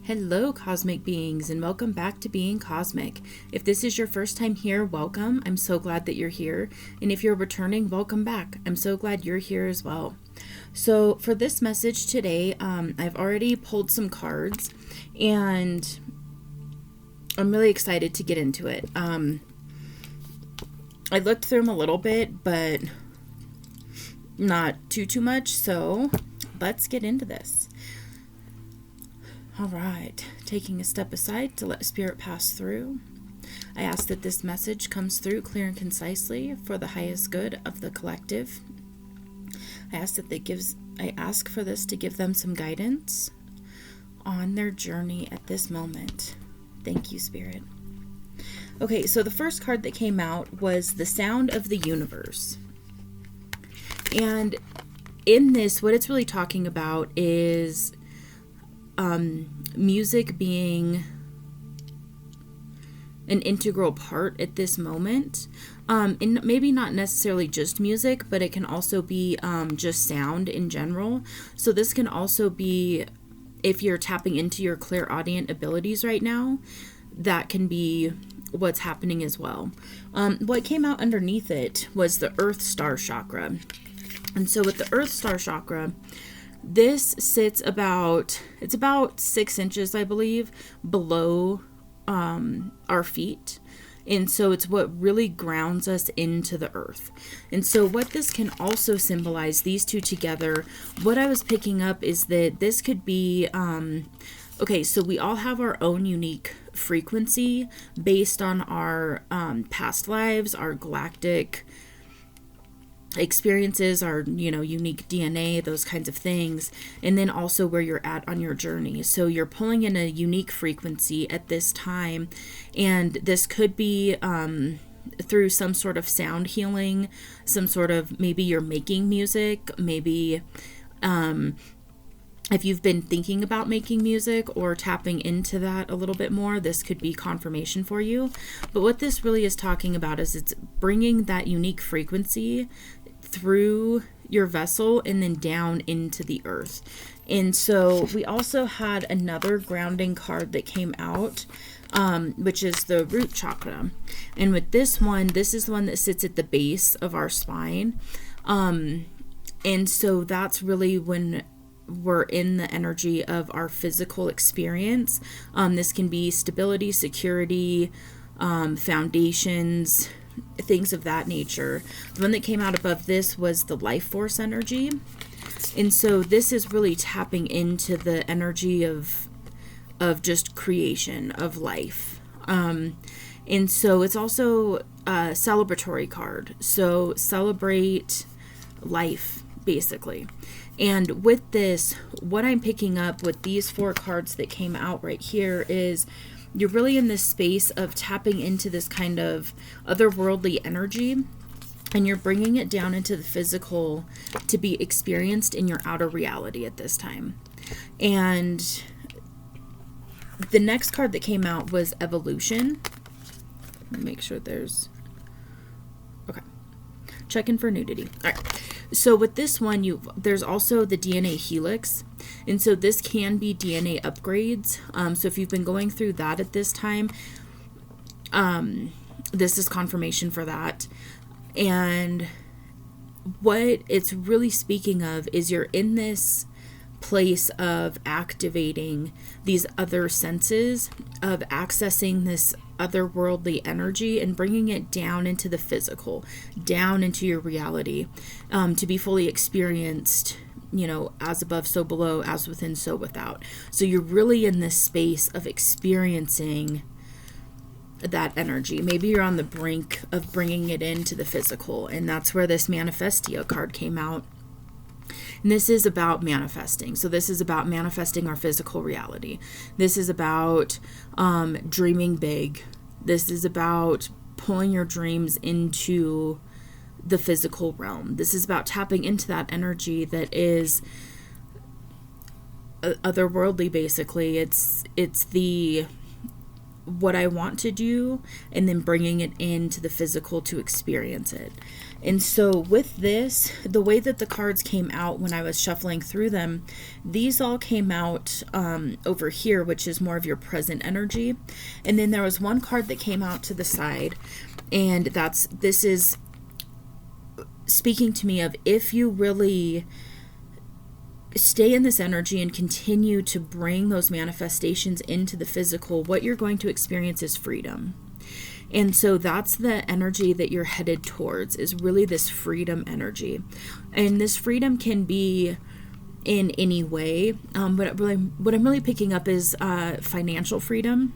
Hello, cosmic beings, and welcome back to Being Cosmic. If this is your first time here, welcome. I'm so glad that you're here. And if you're returning, welcome back. I'm so glad you're here as well. So for this message today, I've already pulled some cards, and I'm really excited to get into it. I looked through them a little bit, but not too much, so let's get into this. All right, taking a step aside to let Spirit pass through. I ask that this message comes through clear and concisely for the highest good of the collective. I ask for this to give them some guidance on their journey at this moment. Thank you, Spirit. Okay, so the first card that came out was the Sound of the Universe. And in this, what it's really talking about is music being an integral part at this moment. And maybe not necessarily just music, but it can also be just sound in general. So this can also be, if you're tapping into your clairaudient abilities right now, that can be what's happening as well. What came out underneath it was the Earth Star Chakra. And so with the Earth Star Chakra, this sits about 6 inches, I believe, below our feet. And so it's what really grounds us into the earth. And so what this can also symbolize, these two together, what I was picking up is that this could be, okay, so we all have our own unique frequency based on our past lives, our galactic experiences, our unique DNA, those kinds of things, and then also where you're at on your journey. So you're pulling in a unique frequency at this time, and this could be through some sort of sound healing, some sort of, maybe you're making music, maybe if you've been thinking about making music or tapping into that a little bit more, this could be confirmation for you. But what this really is talking about is it's bringing that unique frequency through your vessel and then down into the earth. And so we also had another grounding card that came out, which is the root chakra. And with this one, this is the one that sits at the base of our spine. And so that's really when we're in the energy of our physical experience. This can be stability, security, foundations, things of that nature. The one that came out above this was the life force energy. And so this is really tapping into the energy of just creation, of life. And so it's also a celebratory card. So celebrate life, basically. And with this, what I'm picking up with these 4 cards that came out right here is you're really in this space of tapping into this kind of otherworldly energy, and you're bringing it down into the physical to be experienced in your outer reality at this time. And the next card that came out was Evolution. Let me make sure there's... Okay. Checking for nudity. All right. So with this one, there's also the DNA helix. And so this can be DNA upgrades. So if you've been going through that at this time, this is confirmation for that. And what it's really speaking of is you're in this place of activating these other senses, of accessing this otherworldly energy and bringing it down into the physical, down into your reality, to be fully experienced, as above, so below, as within, so without. So you're really in this space of experiencing that energy. Maybe you're on the brink of bringing it into the physical, and that's where this Manifestia card came out. And this is about manifesting. So this is about manifesting our physical reality. This is about dreaming big. This is about pulling your dreams into the physical realm. This is about tapping into that energy that is otherworldly, basically. It's the what I want to do and then bringing it into the physical to experience it. And so with this, the way that the cards came out when I was shuffling through them, these all came out over here, which is more of your present energy. And then there was one card that came out to the side, and this is speaking to me of, if you really stay in this energy and continue to bring those manifestations into the physical, what you're going to experience is freedom. And so that's the energy that you're headed towards, is really this freedom energy. And this freedom can be in any way. But what I'm really picking up is financial freedom.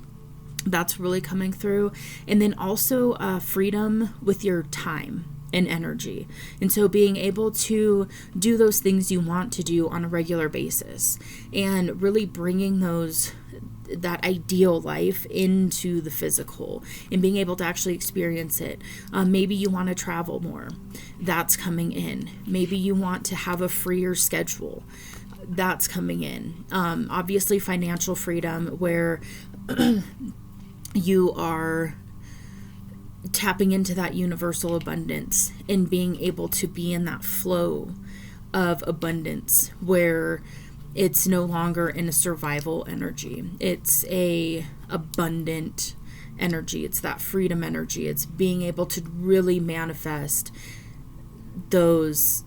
That's really coming through. And then also freedom with your time and energy. And so being able to do those things you want to do on a regular basis, and really bringing that ideal life into the physical and being able to actually experience it. Maybe you want to travel more. That's coming in. Maybe you want to have a freer schedule. That's coming in. Obviously financial freedom, where you are tapping into that universal abundance and being able to be in that flow of abundance, where it's no longer in a survival energy. It's a abundant energy. It's that freedom energy. It's being able to really manifest those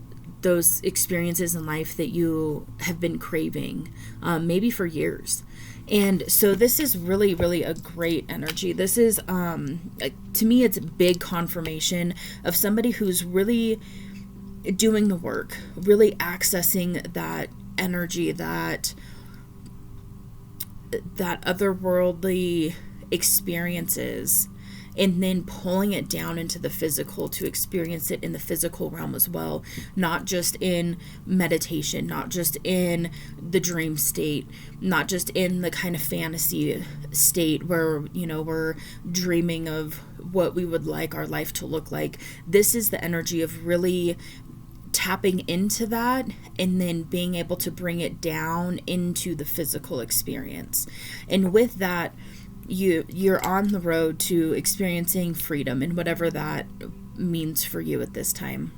experiences in life that you have been craving, maybe for years. And so this is really, really a great energy. This is, to me, it's a big confirmation of somebody who's really doing the work, really accessing that energy, that otherworldly experiences, and then pulling it down into the physical to experience it in the physical realm as well, not just in meditation, not just in the dream state, not just in the kind of fantasy state where, we're dreaming of what we would like our life to look like. This is the energy of really tapping into that and then being able to bring it down into the physical experience. And with that, you're on the road to experiencing freedom, and whatever that means for you at this time.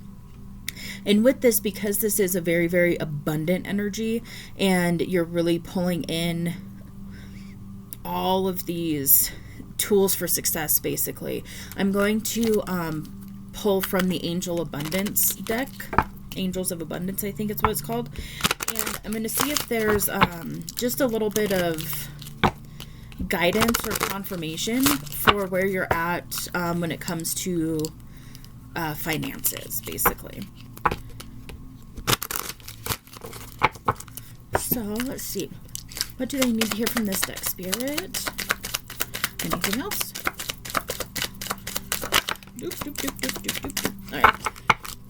And with this, because this is a very, very abundant energy, and you're really pulling in all of these tools for success, basically, I'm going to pull from the Angel Abundance deck. Angels of Abundance, I think it's what it's called. And I'm going to see if there's just a little bit of guidance or confirmation for where you're at when it comes to finances, basically. So let's see. What do they need to hear from this deck, Spirit? Anything else? All right.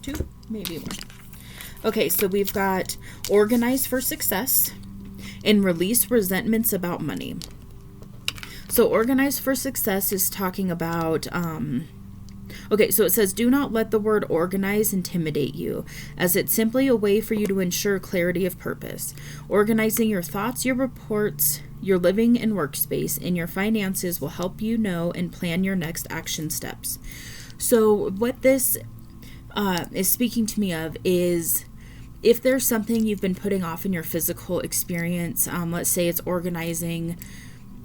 2, maybe more. Okay, so we've got organize for success and release resentments about money. So organize for success is talking about, okay, so it says, do not let the word organize intimidate you, as it's simply a way for you to ensure clarity of purpose. Organizing your thoughts, your reports, your living and workspace, and your finances will help you know and plan your next action steps. So what this is speaking to me of is, if there's something you've been putting off in your physical experience, let's say it's organizing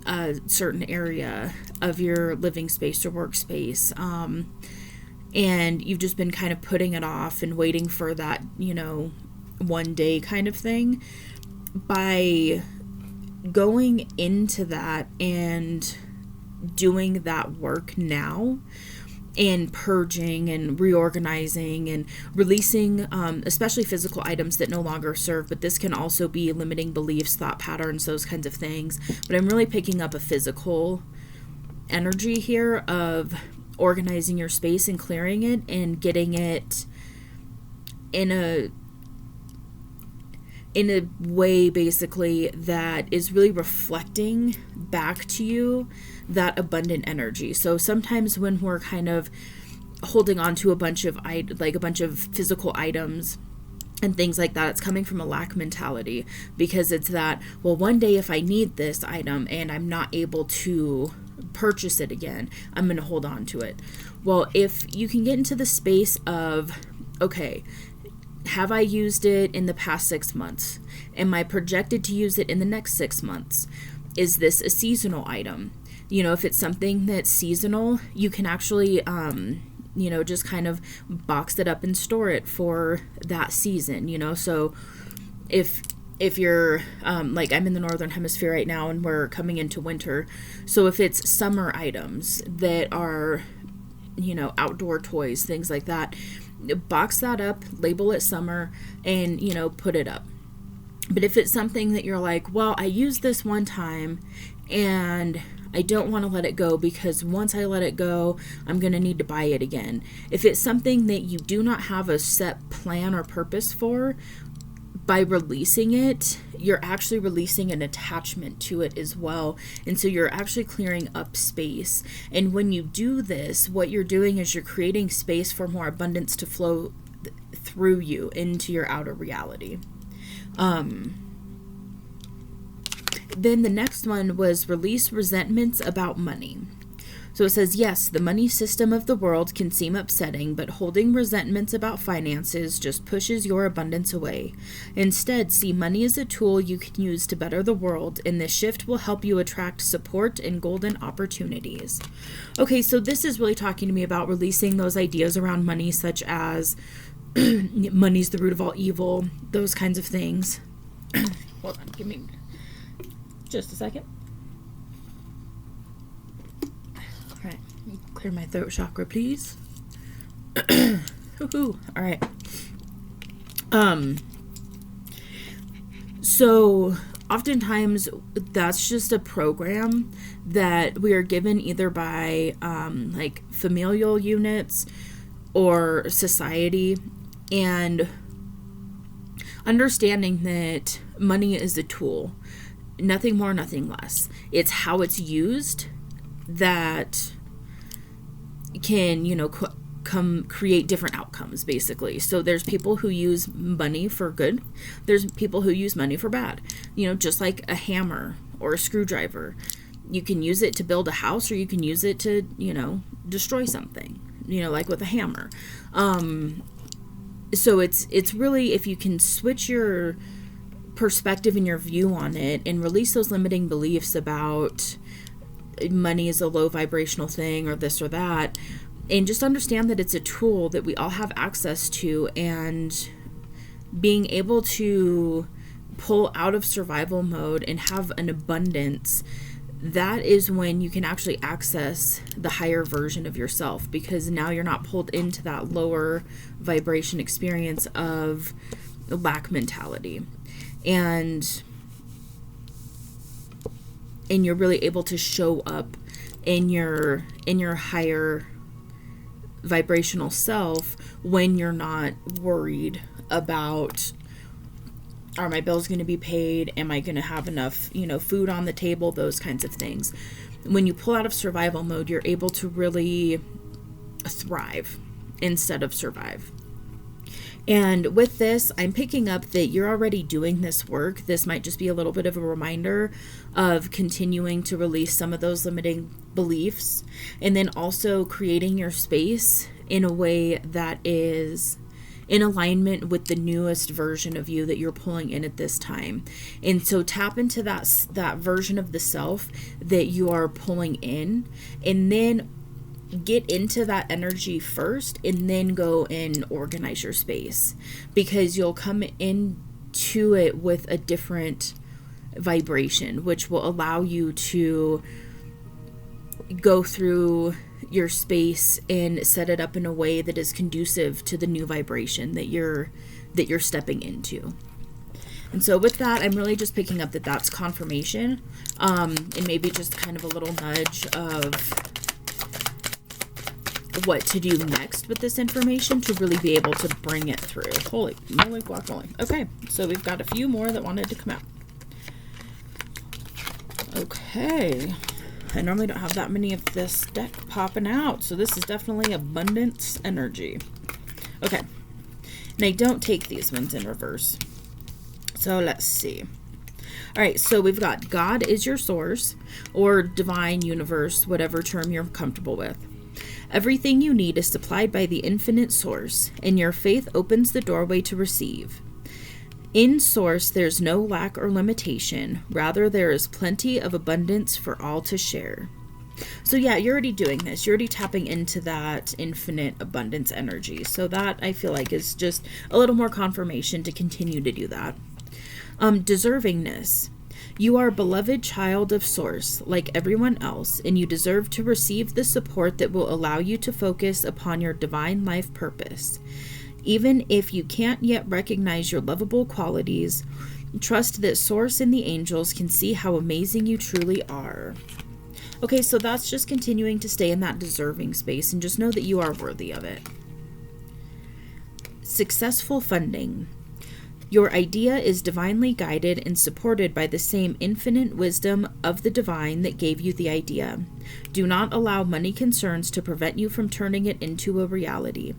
a certain area of your living space or workspace, and you've just been kind of putting it off and waiting for that, one day kind of thing, by going into that and doing that work now, and purging and reorganizing and releasing, especially physical items that no longer serve, but this can also be limiting beliefs, thought patterns, those kinds of things. But I'm really picking up a physical energy here of organizing your space and clearing it and getting it in a way, basically, that is really reflecting back to you that abundant energy. So sometimes when we're kind of holding on to a bunch of physical items and things like that, it's coming from a lack mentality, because it's that, well, one day if I need this item and I'm not able to purchase it again. I'm going to hold on to it. Well, if you can get into the space of, okay, have I used it in the past 6 months? Am I projected to use it in the next 6 months? Is this a seasonal item? You know, if it's something that's seasonal, you can actually, you know, just kind of box it up and store it for that season, you know. So if you're, like I'm in the Northern Hemisphere right now and we're coming into winter. So if it's summer items that are, you know, outdoor toys, things like that, box that up, label it summer, and, you know, put it up. But if it's something that you're like, well, I used this one time and I don't want to let it go because once I let it go, I'm going to need to buy it again. If it's something that you do not have a set plan or purpose for, by releasing it, you're actually releasing an attachment to it as well. And so you're actually clearing up space. And when you do this, what you're doing is you're creating space for more abundance to flow through you into your outer reality. Then the next one was release resentments about money. So it says, yes, the money system of the world can seem upsetting, but holding resentments about finances just pushes your abundance away. Instead, see money as a tool you can use to better the world, and this shift will help you attract support and golden opportunities. Okay, so this is really talking to me about releasing those ideas around money, such as money's the root of all evil, those kinds of things. Hold on, give me just a second. All right, clear my throat chakra, please. All right. So oftentimes that's just a program that we are given either by like familial units or society, and understanding that money is a tool, nothing more, nothing less. It's how it's used that can, you know, create different outcomes, basically. So there's people who use money for good. There's people who use money for bad. You know, just like a hammer or a screwdriver. You can use it to build a house, or you can use it to, you know, destroy something, you know, like with a hammer. So it's really, if you can switch your perspective and your view on it and release those limiting beliefs about money is a low vibrational thing or this or that, and just understand that it's a tool that we all have access to, and being able to pull out of survival mode and have an abundance, that is when you can actually access the higher version of yourself, because now you're not pulled into that lower vibration experience of lack mentality. And you're really able to show up in your higher vibrational self when you're not worried about, are my bills going to be paid? Am I going to have enough, you know, food on the table? Those kinds of things. When you pull out of survival mode, you're able to really thrive instead of survive. And with this, I'm picking up that you're already doing this work. This might just be a little bit of a reminder of continuing to release some of those limiting beliefs, and then also creating your space in a way that is in alignment with the newest version of you that you're pulling in at this time. And so tap into that version of the self that you are pulling in, and then get into that energy first, and then go and organize your space, because you'll come into it with a different vibration, which will allow you to go through your space and set it up in a way that is conducive to the new vibration that you're stepping into. And so with that, I'm really just picking up that that's confirmation, and maybe just kind of a little nudge of what to do next with this information to really be able to bring it through. Holy moly guacamole. Okay, so we've got a few more that wanted to come out. Okay, I normally don't have that many of this deck popping out, so this is definitely abundance energy. Okay, and I don't take these ones in reverse. So let's see. All right, so we've got God is your source, or divine, universe, whatever term you're comfortable with. Everything you need is supplied by the infinite source, and your faith opens the doorway to receive. In source, there's no lack or limitation. Rather, there is plenty of abundance for all to share. So yeah, you're already doing this. You're already tapping into that infinite abundance energy. So that, I feel like, is just a little more confirmation to continue to do that. Deservingness. You are a beloved child of Source, like everyone else, and you deserve to receive the support that will allow you to focus upon your divine life purpose. Even if you can't yet recognize your lovable qualities, trust that Source and the angels can see how amazing you truly are. Okay, so that's just continuing to stay in that deserving space, and just know that you are worthy of it. Successful funding. Your idea is divinely guided and supported by the same infinite wisdom of the divine that gave you the idea. Do not allow money concerns to prevent you from turning it into a reality.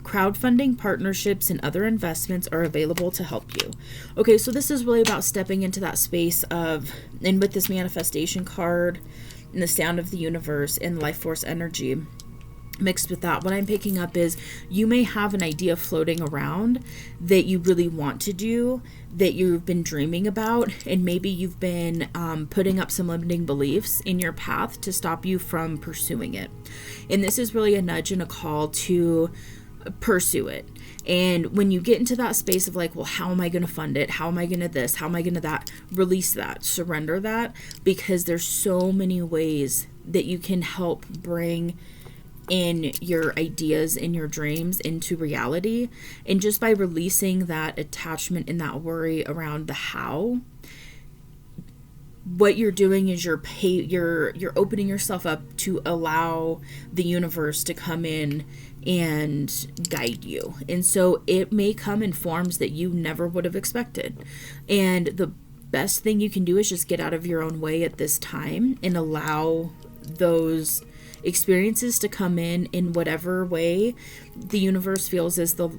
Crowdfunding, partnerships, and other investments are available to help you. Okay, so this is really about stepping into that space of, and with this manifestation card, and the sound of the universe, and life force energy, mixed with that, what I'm picking up is you may have an idea floating around that you really want to do, that you've been dreaming about, and maybe you've been putting up some limiting beliefs in your path to stop you from pursuing it. And this is really a nudge and a call to pursue it. And when you get into that space of like, well, how am I going to fund it? How am I going to this? How am I going to that? Release that, surrender that, because there's so many ways that you can help bring in your ideas and your dreams into reality. And just by releasing that attachment and that worry around the how, what you're doing is you're opening yourself up to allow the universe to come in and guide you. And so it may come in forms that you never would have expected. And the best thing you can do is just get out of your own way at this time and allow those experiences to come in whatever way the universe feels is the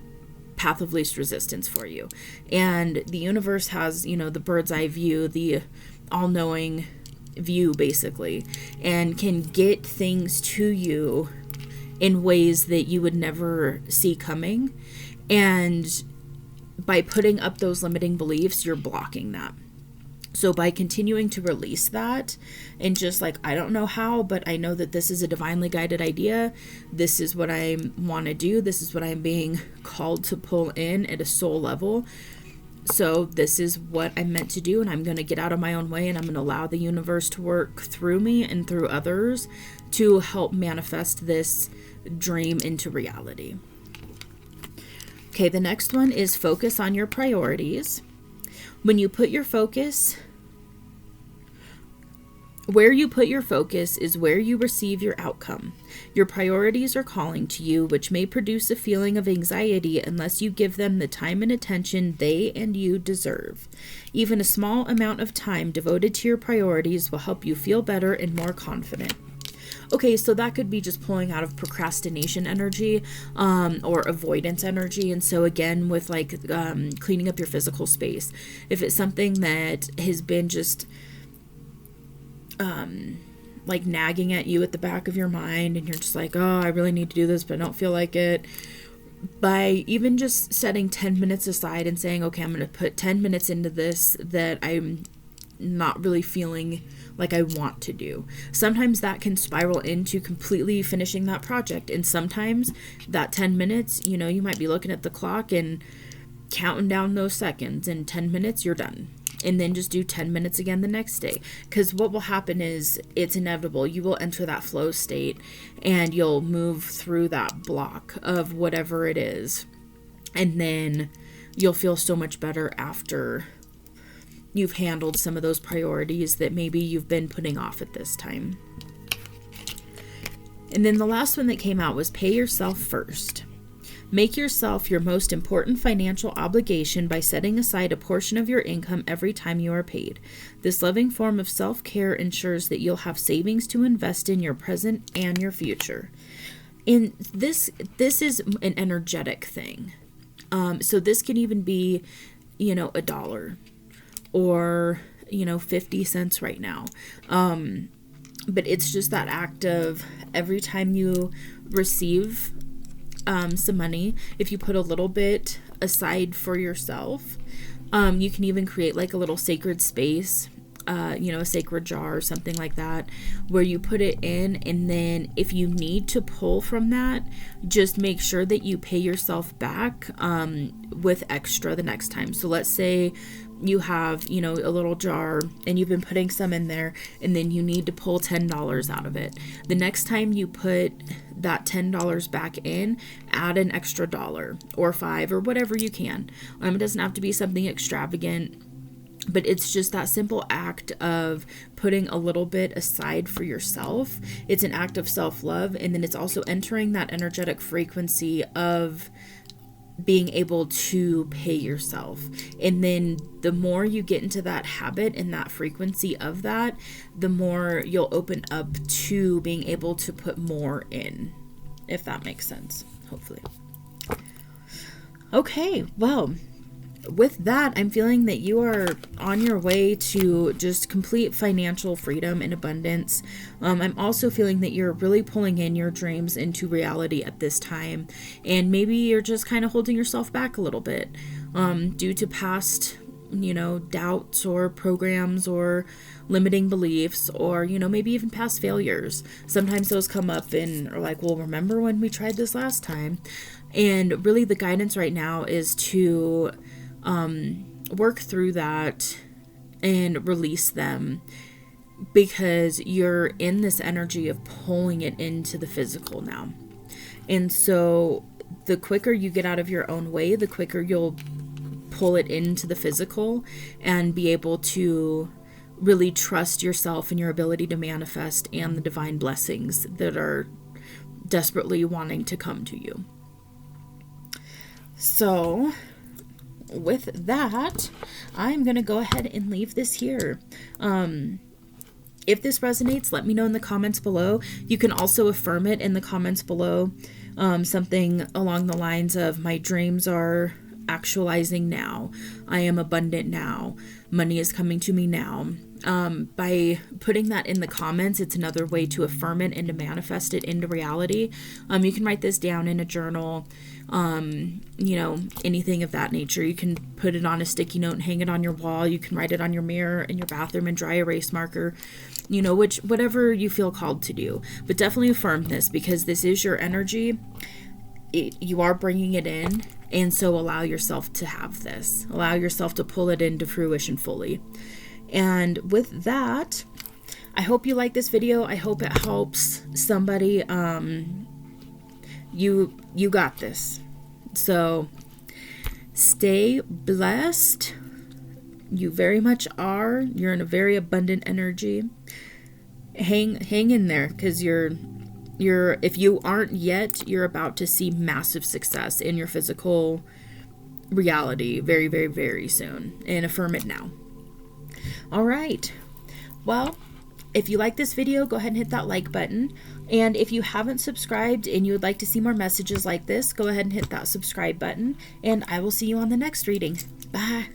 path of least resistance for you. And the universe has, the bird's eye view, the all-knowing view, basically, and can get things to you in ways that you would never see coming. And by putting up those limiting beliefs, you're blocking that. So by continuing to release that and just like, I don't know how, but I know that this is a divinely guided idea. This is what I want to do. This is what I'm being called to pull in at a soul level. So this is what I'm meant to do, and I'm going to get out of my own way, and I'm going to allow the universe to work through me and through others to help manifest this dream into reality. Okay, the next one is focus on your priorities. When you put your focus, where you put your focus is where you receive your outcome. Your priorities are calling to you, which may produce a feeling of anxiety unless you give them the time and attention they and you deserve. Even a small amount of time devoted to your priorities will help you feel better and more confident. Okay, so that could be just pulling out of procrastination energy or avoidance energy. And so again, with like cleaning up your physical space, if it's something that has been just like nagging at you at the back of your mind, and you're just like, oh, I really need to do this, but I don't feel like it. By even just setting 10 minutes aside and saying, okay, I'm going to put 10 minutes into this that I'm not really feeling like I want to do. Sometimes that can spiral into completely finishing that project. And sometimes that 10 minutes, you might be looking at the clock and counting down those seconds. In 10 minutes, you're done. And then just do 10 minutes again the next day. Because what will happen is it's inevitable. You will enter that flow state and you'll move through that block of whatever it is. And then you'll feel so much better after you've handled some of those priorities that maybe you've been putting off at this time. And then the last one that came out was pay yourself first. Make yourself your most important financial obligation by setting aside a portion of your income every time you are paid. This loving form of self-care ensures that you'll have savings to invest in your present and your future. And this is an energetic thing. So this can even be, $1. Or, 50 cents right now. But it's just that act of every time you receive some money, if you put a little bit aside for yourself, you can even create like a little sacred space, a sacred jar or something like that, where you put it in, and then if you need to pull from that, just make sure that you pay yourself back with extra the next time. So let's say you have, a little jar and you've been putting some in there, and then you need to pull $10 out of it. The next time you put that $10 back in, add an extra $1 or $5 or whatever you can. It doesn't have to be something extravagant, but it's just that simple act of putting a little bit aside for yourself. It's an act of self-love, and then it's also entering that energetic frequency of being able to pay yourself. And then the more you get into that habit and that frequency of that, the more you'll open up to being able to put more in, if that makes sense, hopefully. Okay, well, with that, I'm feeling that you are on your way to just complete financial freedom and abundance. I'm also feeling that you're really pulling in your dreams into reality at this time. And maybe you're just kind of holding yourself back a little bit due to past, doubts or programs or limiting beliefs, or, maybe even past failures. Sometimes those come up and are like, well, remember when we tried this last time? And really the guidance right now is to work through that and release them, because you're in this energy of pulling it into the physical now. And so the quicker you get out of your own way, the quicker you'll pull it into the physical and be able to really trust yourself and your ability to manifest and the divine blessings that are desperately wanting to come to you. So with that, I'm going to go ahead and leave this here. If this resonates, let me know in the comments below. You can also affirm it in the comments below. Something along the lines of, my dreams are actualizing now. I am abundant now. Money is coming to me now. By putting that in the comments, it's another way to affirm it and to manifest it into reality. You can write this down in a journal, anything of that nature. You can put it on a sticky note and hang it on your wall. You can write it on your mirror in your bathroom and dry erase marker, whatever you feel called to do. But definitely affirm this, because this is your energy. You are bringing it in, and so allow yourself to have this. Allow yourself to pull it into fruition fully. And with that, I hope you like this video. I hope it helps somebody. You got this. So stay blessed. You very much are. You're in a very abundant energy. Hang in there, because if you aren't yet, you're about to see massive success in your physical reality very, very, very soon. And affirm it now. All right. Well, if you like this video, go ahead and hit that like button. And if you haven't subscribed and you would like to see more messages like this, go ahead and hit that subscribe button. And I will see you on the next reading. Bye.